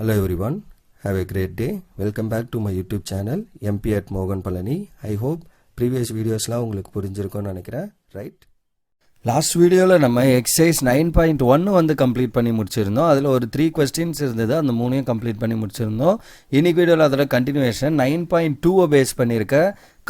Hello everyone, have a great day. Welcome back to my YouTube channel MP at Mogan Palani. I hope previous videosலாம் உங்களுக்கு புரிஞ்சிருக்கும்னு நினைக்கிறேன், right? Last வீடியோவில் நம்ம exercise 9.1 வந்து complete பண்ணி முடிச்சிருந்தோம். அதில் ஒரு 3 கொஸ்டின்ஸ் இருந்தது, அந்த 3ஐயும் கம்ப்ளீட் பண்ணி முடிச்சிருந்தோம். இன்னைக்கு வீடியோவில் அதோட கண்டினியூவேஷன் 9.2 பேஸ் பண்ணியிருக்க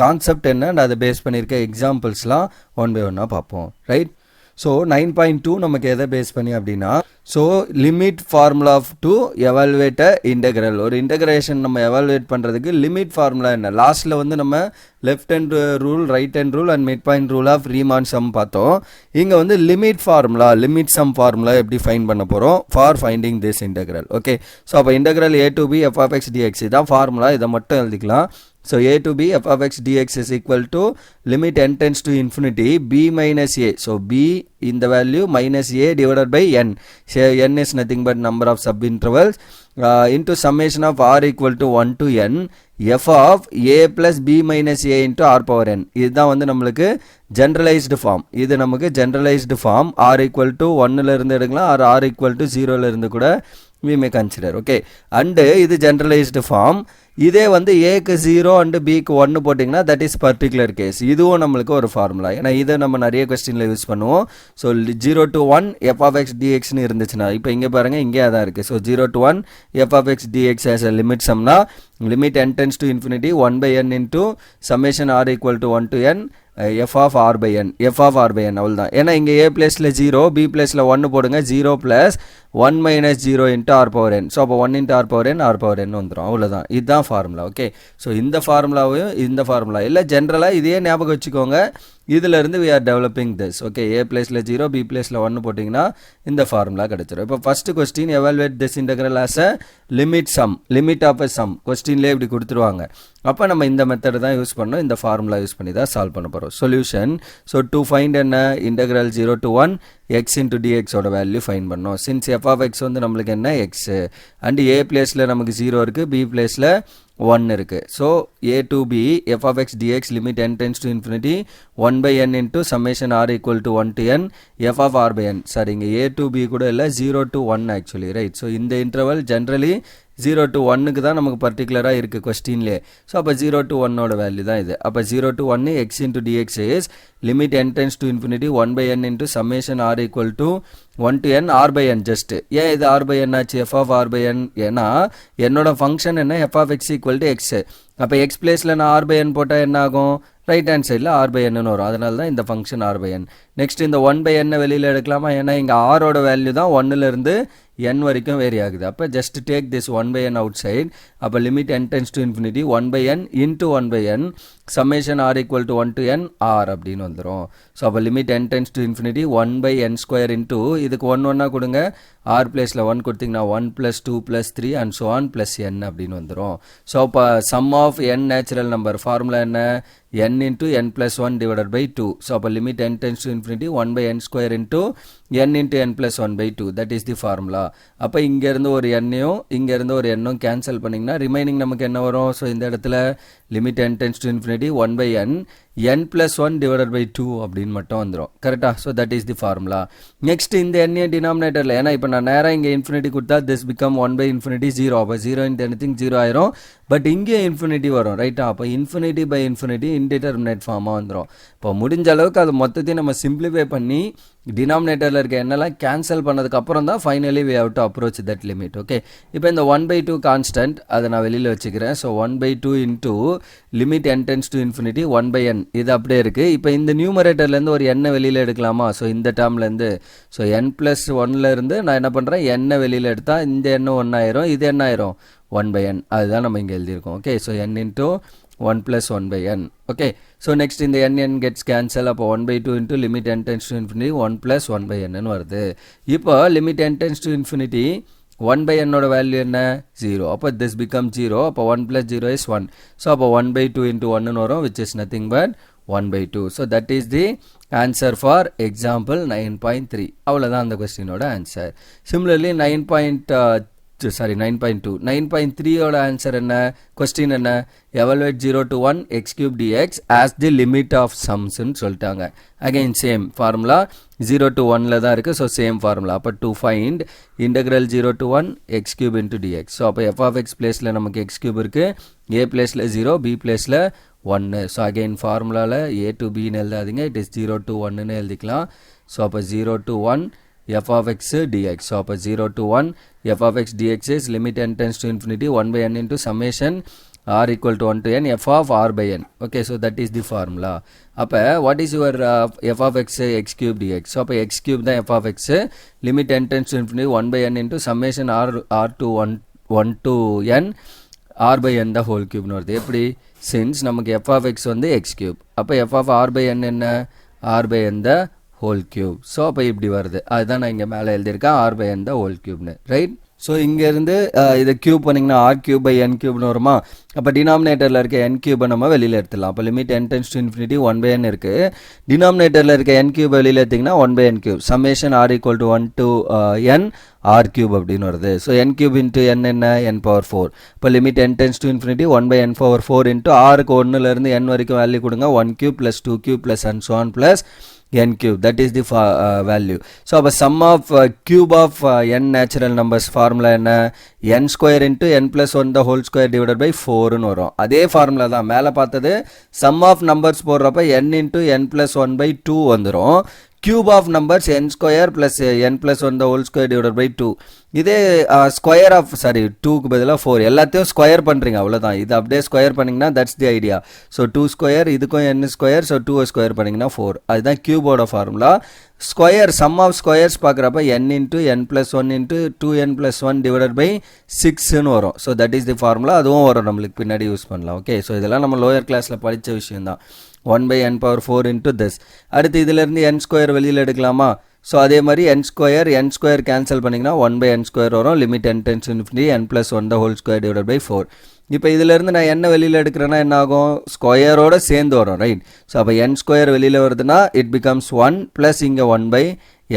கான்செப்ட் என்ன, அதை பேஸ் பண்ணியிருக்க எக்ஸாம்பிள்ஸ்லாம் ஒன் பை ஒன்னாக பார்ப்போம், ரைட்? ஸோ 9.2 நமக்கு எதை பேஸ் பண்ணி அப்படின்னா, so limit formula to evaluate integral. ஒரு இன்டெகிரேஷன் நம்ம எவால்வேட் பண்ணுறதுக்கு லிமிட் ஃபார்முலா என்ன, லாஸ்ட்டில் வந்து நம்ம left hand rule, right hand rule and mid point rule of Riemann sum பார்த்தோம். இங்கே வந்து limit formula, limit sum formula எப்படி ஃபைண்ட் பண்ண போகிறோம் for finding this integral. Okay, so அப்போ integral a to b f of x dx இதான் formula, இதை மட்டும் எழுதிக்கலாம். So a to b f of x dx is equal to limit n tends to infinity b minus a. So b in the value minus a divided by n. So n is nothing but number of subintervals into summation of r equal to 1 to n f of a plus b minus a into r power n. இதுதான் வந்து நம்மளுக்கு generalized form. இது நமக்கு generalized form. r equal to 1ல இருந்து எடுக்கலாம், or r equal to 0ல இருந்து கூட we may consider. Okay, and இது generalized form. இதே வந்து ஏக்கு 0 அண்டு பிக்கு 1 போட்டிங்கன்னா தட் இஸ் பர்டிகுலர் கேஸ். இதுவும் நம்மளுக்கு ஒரு ஃபார்முலா, ஏன்னா இதை நம்ம நிறைய கொஸ்டினில் யூஸ் பண்ணுவோம். So 0 to 1 f of x dxன்னு இருந்துச்சுன்னா, இப்போ இங்கே பாருங்கள், இங்கே அதான் இருக்குது. So 0 to 1 f of x dx as a limit sumனா limit n tends to infinity 1 by n into summation r equal to 1 to n f of r by n, f of r by n அவ்வளோதான். ஏன்னா இங்கே a பிளேஸில் 0, b பிளேஸில் 1 போடுங்க, 0 plus 1 minus 0 into r power n. So அப்போ 1 into r power n வந்துடும், அவ்வளோதான். இதுதான் ஃபார்முலா. ஓகே, ஸோ இந்த ஃபார்முலாவையும் இந்த ஃபார்முலா இல்லை, ஜென்ரலாக இதையே ஞாபகம் வச்சுக்கோங்க. இதிலிருந்து we are developing this. Okay, a பிளேஸில் 0, b பிளேஸில் 1 போட்டிங்கன்னா இந்த ஃபார்முலா கிடச்சிடும். இப்போ first question evaluate this integral as a limit sum, limit of a sum கொஸ்டின்லேயே இப்படி கொடுத்துருவாங்க. அப்போ நம்ம இந்த மெத்தட் தான் யூஸ் பண்ணோம், இந்த ஃபார்முலா யூஸ் பண்ணி தான் சால்வ் பண்ண போகிறோம். சொல்யூஷன், ஸோ டு ஃபைண்ட் என்ன, integral 0 to 1 x into dx ஓட வேல்யூ ஃபைண்ட் பண்ணோம். சின்ஸ் f of x வந்து நம்மளுக்கு என்ன x, அண்ட் a பிளேஸில் நமக்கு 0 இருக்குது, b பிளேஸில் 1 இருக்குது. So a to b f of x dx limit n tends to infinity 1 by n into summation r equal to 1 to n f of r by n. Sorry, இங்கே a to b கூட இல்லை, 0 to 1 actually, right? So இந்த interval generally 0 to 1க்கு தான் நமக்கு பர்டிகுலராக இருக்குது கொஸ்டின்லே. So அப்போ 0 to 1ஓட வேல்யூ தான் இது. அப்போ 0 to 1 x into dx is limit n tends to infinity 1 by n into summation r equal to 1 to n r by n just. ஏன் இது r by n ஆச்சு, f of r by n? ஏன்னா என்னோட function என்ன, f of x equal to x. அப்போ x பிளேஸில் நான் r by n போட்டால் என்ன ஆகும், ரைட் ஹேண்ட் சைடில் r by n வரும். அதனால தான் இந்த function r by n. Next இந்த 1 by n வெளியில் எடுக்கலாமா, ஏன்னா இங்கே r-ஓட வேல்யூ தான் 1லேருந்து n வரைக்கும் வேரி ஆகுது. அப்போ just take this 1 by n outside. அப்போ limit n tends to infinity 1 by n into 1 by n summation r equal to 1 to n r அப்படின்னு வந்துடும். ஸோ அப்போ limit n tends to infinity 1 by n square into இதுக்கு 1 கொடுங்க, r பிளேஸில் 1 கொடுத்தீங்கன்னா 1 plus 2 plus 3 and so on plus n அப்படின்னு வந்துடும். So அப்போ sum of n natural number formula என்ன, n into n plus 1 divided by 2. So அப்போ limit n tends to infinity 1 by n square into n into n plus 1 by 2. that is the formula. அப்போ இங்கேருந்து ஒரு எண்ணையும் இங்கேருந்து ஒரு எண்ணும் cancel பண்ணிங்கன்னா ரிமைனிங் நமக்கு என்ன வரும், ஸோ இந்த இடத்துல limit n tends to infinity 1 by n n plus 1 divided by 2 அப்படின்னு மட்டும் வந்துடும், கரெக்டாக? So that is the formula. Next இந்த எண்ணெயை டினாமினேட்டரில், ஏன்னா இப்போ நான் நேராக இங்கே இன்ஃபினிட்டி கொடுத்தா திஸ் பிகம் 1 by infinity 0. அப்போ 0 into anything 0 ஆயிரும். பட் இங்கே இன்ஃபினிட்டி வரும், ரைட்டா? அப்போ இன்ஃபினிட்டி பை இன்ஃபினிட்டி இன்டிடெர்மினேட் ஃபார்மாக வந்துடும். இப்போ முடிஞ்ச அளவுக்கு அது மொத்தத்தையும் நம்ம சிம்பிளிஃபை பண்ணி டினாமினேட்டரில் இருக்க என்னெல்லாம் கேன்சல் பண்ணதுக்கு அப்புறம் தான் finally we have to approach that limit. Okay, இப்போ இந்த 1 by 2 கான்ஸ்டன்ட் அதை நான் வெளியில் வச்சுக்கிறேன். So 1 by 2 into limit n tends to infinity 1 by n இது அப்படியே இருக்குது. இப்போ இந்த நியூமரேட்டர்லேருந்து ஒரு எண்ணை வெளியில் எடுக்கலாமா, ஸோ இந்த டேர்ம்லேருந்து. ஸோ n plus 1லேருந்து நான் என்ன பண்ணுறேன், எண்ணை வெளியில் எடுத்தால் இந்த எண்ணம் 1 ஆயிரும், இது என்ன ஆயிரும் 1 by n. அதுதான் நம்ம இங்கே எழுதியிருக்கோம். Okay, so n into 1 plus 1 by n. Okay, so next இந்த n gets cancel. அப்போ 1 by 2 into limit n tends to infinity 1 plus 1 by n வருது. இப்போ limit n tends to infinity 1 by n ஓட value என்ன, 0. அப்போ this become 0. அப்போ 1 plus 0 is 1. So அப்போ 1 by 2 into 1 வரும், which is nothing but 1 by 2. So that is the answer for example 9.3. அவ்வளோதான் அந்த கொஸ்டினோட ஆன்சர். சிமிலர்லி 9.3 சாரி 9.2 9.3 ஓட ஆன்சர் என்ன கொஸ்டின் என்ன evaluate 0 to 1 x cube dx as the limit of sums ன்னு சொல்லிட்டாங்க again same formula 0 to 1ல தான் இருக்கு so same formula அப்ப to find integral 0 to 1 x cube into dx so அப்ப f of x placeல நமக்கு x cube இருக்கு a placeல 0 b placeல 1 so again formulaல a to b ன்னு எழுதாதீங்க it is 0 to 1 ன்னு எழுதிக்கலாம் so அப்ப 0 to 1 f of x dx so அப்ப 0 to 1 f of x dx is limit n tends to infinity 1 by n into summation r equal to 1 to n f of r by n okay so that is the formula அப்ப what is your f of x x cube dx so அப்ப x cube தான் f of x limit n tends to infinity 1 by n into summation r to 1 to n r by n the whole cube னு வருது எப்படி since நமக்கு f of x வந்து x cube அப்ப f of r by n என்ன r by n the whole cube so அப்ப இப்படி வருது அதுதான் நான் இங்க மேலே எழுதியிருக்கேன் r by n the whole cube னு ரைட் ஸோ இங்கேருந்து இதை கியூப் பண்ணிங்கன்னா r cube by n cube வருமா அப்போ டினாமினேட்டரில் இருக்க n cube நம்ம வெளியில் எடுத்துடலாம் அப்போ limit n tends to infinity 1 by n இருக்குது டினாமினேட்டரில் இருக்க n cube வெளியில் எடுத்திங்கன்னா 1 by n cube summation r equal to 1 to n r cube அப்படின்னு வருது so n cube into n என்ன n power 4 இப்போ limit n tends to infinity 1 by n power 4 into rக்கு 1லேருந்து n வரைக்கும் வேல்யூ கொடுங்க 1 cube plus 2 cube plus and so on plus n cube that is the value so அப்ப sum of cube of n natural numbers formula என்ன n square into n plus 1 the whole square divided by 4 ன்னு வரும் அதே formula தான் மேலே பார்த்தது sum of numbers போடுறப்ப n into n plus 1 by 2 வந்துரும் cube of numbers n square plus n plus 1 the whole square divided by 2 இதே square of sorry 2 க்கு பதிலா 4 எல்லாத்தையும் ஸ்கொயர் பண்றீங்க அவ்வளவுதான் இது அப்படியே ஸ்கொயர் பண்ணீங்கன்னா that's the idea so 2 square இதுக்கும் n square so 2 ஸ்கொயர் பண்ணீங்கன்னா 4 அதுதான் கியூபோட formula square sum of squares பார்க்கறப்ப n into n plus 1 into 2n plus 1 divided by 6 ன்னு வரும் so that is the formula அதுவும் வரும் நம்மளுக்கு பின்னாடி யூஸ் பண்ணலாம் ஓகே so இதெல்லாம் நம்ம லோயர் கிளாஸ்ல படிச்ச விஷயம் தான் 1 by n power 4 into this அடுத்து இதிலிருந்து n ஸ்கொயர் வெளியில் எடுக்கலாமா ஸோ அதே மாதிரி n ஸ்கொயர் கேன்சல் பண்ணிங்கன்னா 1 by n ஸ்கொயர் வரும் limit n tends to infinity n plus 1 the whole square divided by 4 இப்போ இதிலிருந்து நான் என்ன வெளியில் எடுக்கிறேன்னா என்ன ஆகும் ஸ்கொயரோட சேர்ந்து வரும் ரைட் ஸோ அப்போ n ஸ்கொயர் வெளியில் வருதுன்னா இட் பிகம்ஸ் 1 ப்ளஸ் இங்கே 1 by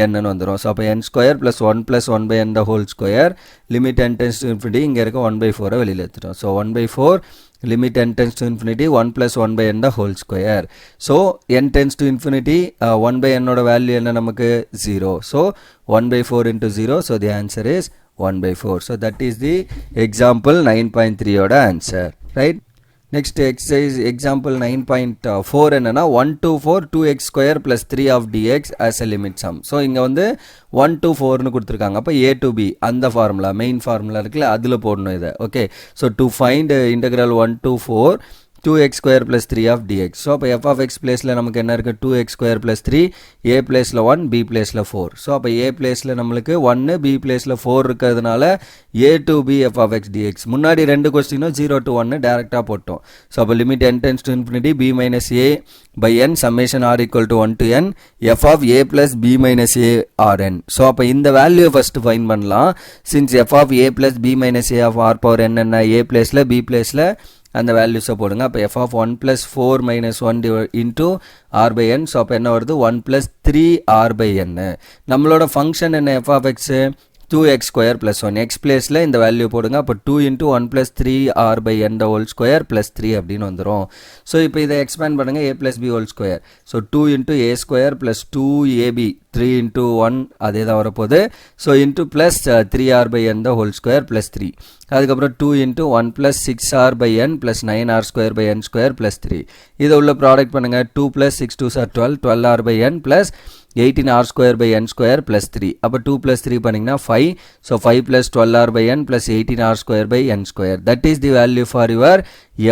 n வந்துடும் ஸோ அப்போ n square plus 1 plus 1 by n the whole square limit n tends to infinity இங்கே இருக்க 1 by 4 வெளியில் எடுத்துட்டோம் so 1 by 4 limit n tends to infinity 1 plus 1 by n the whole square so n tends to infinity 1 by n ஓட value என்ன நமக்கு 0 so 1 by 4 into 0 so the answer is 1 by 4 so that is the example 9.3 ஓட answer right next exercise example 9.4 என்னன்னா 1 to 4 2x square plus 3 of dx as a limit sum so இங்க வந்து 1 to 4 னு கொடுத்திருக்காங்க அப்ப a to b அந்த formula main formula இருக்குல அதுல போடணும் இத okay so to find integral 1 to 4 2x square plus 3 of dx so அப்ப f of x placeல நமக்கு என்ன இருக்கு 2x square plus 3 a placeல 1 b placeல 4 so அப்ப a placeல நம்மளுக்கு 1 b placeல 4 இருக்கிறதுனால a to b f of x dx முன்னாடி ரெண்டு क्वेश्चनோ 0 to 1 டைரக்டா போட்டோம் so அப்ப limit n tends to infinity b minus a by n summation r equal to 1 to n f of a plus b minus a r n so அப்ப இந்த value first find பண்ணலாம் since f of a plus b minus a of r power n என்ன a placeல b placeல அந்த வேல்யூஸை போடுங்க அப்போ f of 1 plus 4 minus 1 into r by n so அப்போ என்ன வருது 1 plus 3 r by n நம்மளோட ஃபங்க்ஷன் என்ன f of x 2x square plus 1 x placeல இந்த வேல்யூ போடுங்க அப்போ 2 into 1 plus 3 r by n the whole square plus 3 அப்படின்னு வந்துரும் ஸோ இப்போ இதை எக்ஸ்பேண்ட் பண்ணுங்க a plus b whole square so 2 into a square plus 2ab 3 into 1 அதே தான் வரப்போகுது so into plus 3r by n the whole square plus 3 அதுக்கப்புறம் 2 into 1 plus 6r by n plus 9r square by n square plus 3 இதை உள்ள product பண்ணுங்க 2 plus 6 2s are 12 12r by n plus 18r square by n square plus 3 அப்போ 2 plus 3 பண்ணிங்கன்னா 5 so 5 plus 12r by n plus 18r square by n square that is the value for your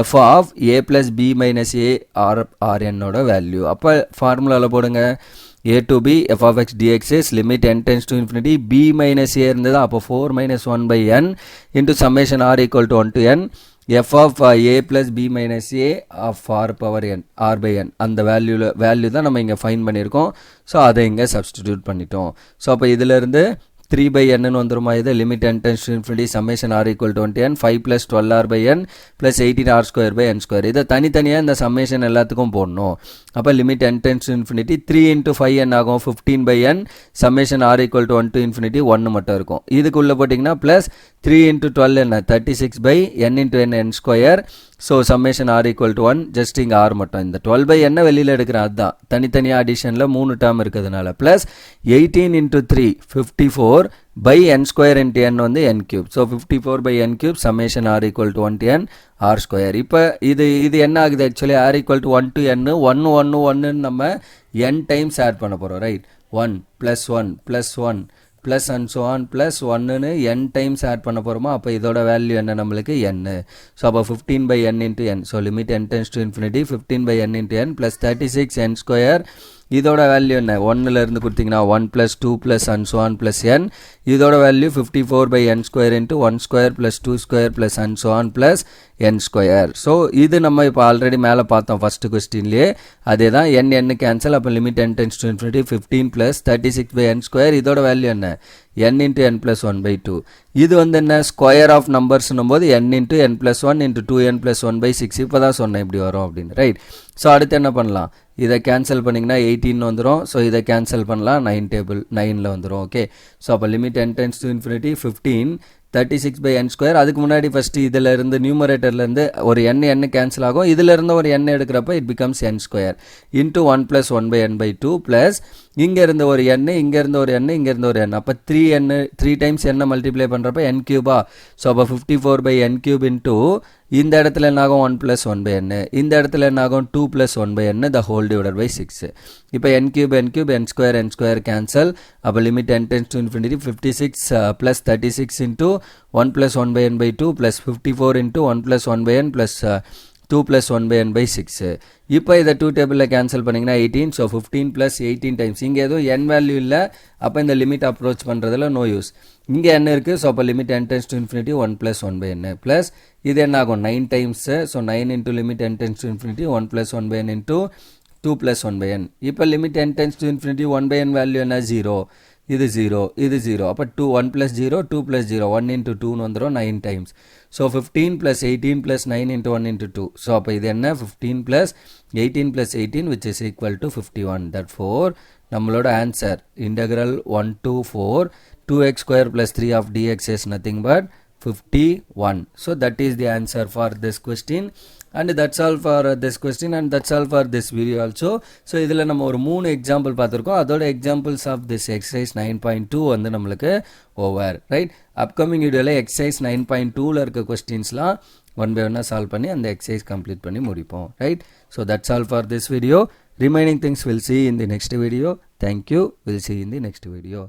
f of a plus b minus a r n ஓட value அப்போ ஃபார்முலால போடுங்க a to b f of x dx is limit n tends to infinity b minus a இருந்தது அப்போ 4 minus 1 by n into summation r equal to 1 to n f of a plus b minus a of r power n r by n அந்த value தான் நம்ம இங்க find பண்ணியிருக்கோம் so அதை இங்க substitute பண்ணிட்டோம் ஸோ அப்போ இதுல இருந்து 3 by n ன்னு வந்துருமா இது limit n tends to infinity summation r equal to 1 to n 5 plus 12r by n plus 18r square by n square இதை தனித்தனியா இந்த சம்மேஷன் எல்லாத்துக்கும் போடணும் அப்போ limit n tends to infinity 3 into 5n ஆகும் 15 by n summation r equal to 1 to infinity 1 மட்டும் இருக்கும் இதுக்குள்ள போட்டிங்கன்னா plus 3 into 12 என்ன 36 by n into n square. So summation r equal to 1, just இங்கே r மட்டும். இந்த 12 by n வெளியில் எடுக்கிறேன், அதுதான் தனித்தனியாக அடிஷனில் 3 டேர்ம் இருக்கிறதுனால. Plus 18 into 3 54 by n square into n வந்து n cube. So 54 by n cube summation r equal to 1 to n r square. இப்போ இது என்ன ஆகுது actually r equal to 1 to n 1 1 1 நம்ம n டைம்ஸ் ஆட் பண்ண போகிறோம், right? 1 + 1 + 1 plus and so on plus 1ன்னு n times add பண்ண போகிறோமா? அப்போ இதோட வேல்யூ என்ன நம்மளுக்கு n. ஸோ அப்போ 15 by n into n. So limit n tends to infinity 15 by n into n plus 36 n square. இதோட வேல்யூ என்ன? 1ல் இருந்து கொடுத்தீங்கன்னா 1 + 2 plus and so on plus n. இதோட value 54 by n square into 1 square plus 2 square plus and so on plus n square. So இது நம்ம இப்போ already மேலே பார்த்தோம் ஃபஸ்ட்டு கொஸ்டின்லேயே. அதே தான் n கேன்சல். அப்போ limit n tends to infinity 15 plus 36 by n square. இதோட வேல்யூ என்ன? n into n plus 1 by 2. இது வந்து என்ன? ஸ்கொயர் ஆஃப் நம்பர்ஸ்னும் போது n into n plus 1 into 2n plus 1 by 6. இப்போ தான் சொன்னேன் இப்படி வரும் அப்படின்னு, ரைட்? ஸோ அடுத்து என்ன பண்ணலாம்? இதை கேன்சல் பண்ணிங்கன்னா 18 வந்துடும். ஸோ இதை கேன்சல் பண்ணலாம், 9 டேபிள் 9ல் வந்துடும். ஓகே, ஸோ அப்போ limit n tends to infinity 15 36 by n square. அதுக்கு முன்னாடி ஃபஸ்ட்டு இதில் இருந்து நியூமரேட்டர்லேருந்து ஒரு n கேன்சல் ஆகும். இதில் இருந்து ஒரு n எடுக்கிறப்ப it becomes n square into 1 + 1 by n by 2 plus இங்கே இருந்த ஒரு n, இங்கே இருந்த ஒரு n, இங்கே இருந்த ஒரு n. அப்போ 3 டைம்ஸ் n மல்டிப்ளை பண்ணுறப்ப n கியூபா. ஸோ அப்போ 54 by n கியூப் இன்ட்டு இந்த இடத்துல என்ன ஆகும்? 1 + 1 by n. இந்த இடத்துல என்ன ஆகும்? 2 + 1 by n the whole divided by 6. இப்போ n cube n square cancel. அப்போ limit n tends to infinity 56 + 36 into 1 + 1 by n by 2 plus 54 into 1 + 1 by n plus 2 + 1 by n by 6. இப்போ இதை 2 டேபிளில் கேன்சல் பண்ணிங்கன்னா 18. So 15 + 18 times. இங்கே எதுவும் n value இல்லை, அப்போ இந்த லிமிட் அப்ரோச் பண்ணுறதுல நோ யூஸ். இங்கே n இருக்குது. ஸோ அப்போ limit n tends to infinity 1 + 1 by n plus இது என்ன ஆகும்? 9 times. So 9 into limit n tends to infinity 1 + 1 by n into 2 + 1 by n. இப்போ limit n tends to infinity 1 by n value என்ன? 0. இது 0, இது 0. அப்போ 1 + 0 2 + 0 1 into 2ன்னு வந்துடும் 9 times. So 15 + 18 + 9 into 1 into 2. So அப்போ இது என்ன? 15 + 18 + 18 which is equal to 51. Therefore நம்மளோட answer integral 1 to 4 2x² + 3 of dx is nothing but 51. So that is the answer for this question. And that's all for this question and that's all for this video also. So இதில் நம்ம ஒரு 3 example பார்த்துருக்கோம். அதோட examples of this exercise 9.2 வந்து நம்மளுக்கு over, right? Upcoming வீடியோவில் exercise 9.2ல் இருக்க கொஸ்டின்ஸ்லாம் 1 by 1 சால்வ் பண்ணி அந்த எக்ஸசைஸ் கம்ப்ளீட் பண்ணி முடிப்போம், right? So that's all for this video. Remaining things we'll see in the next video. Thank you. We'll see in the next video.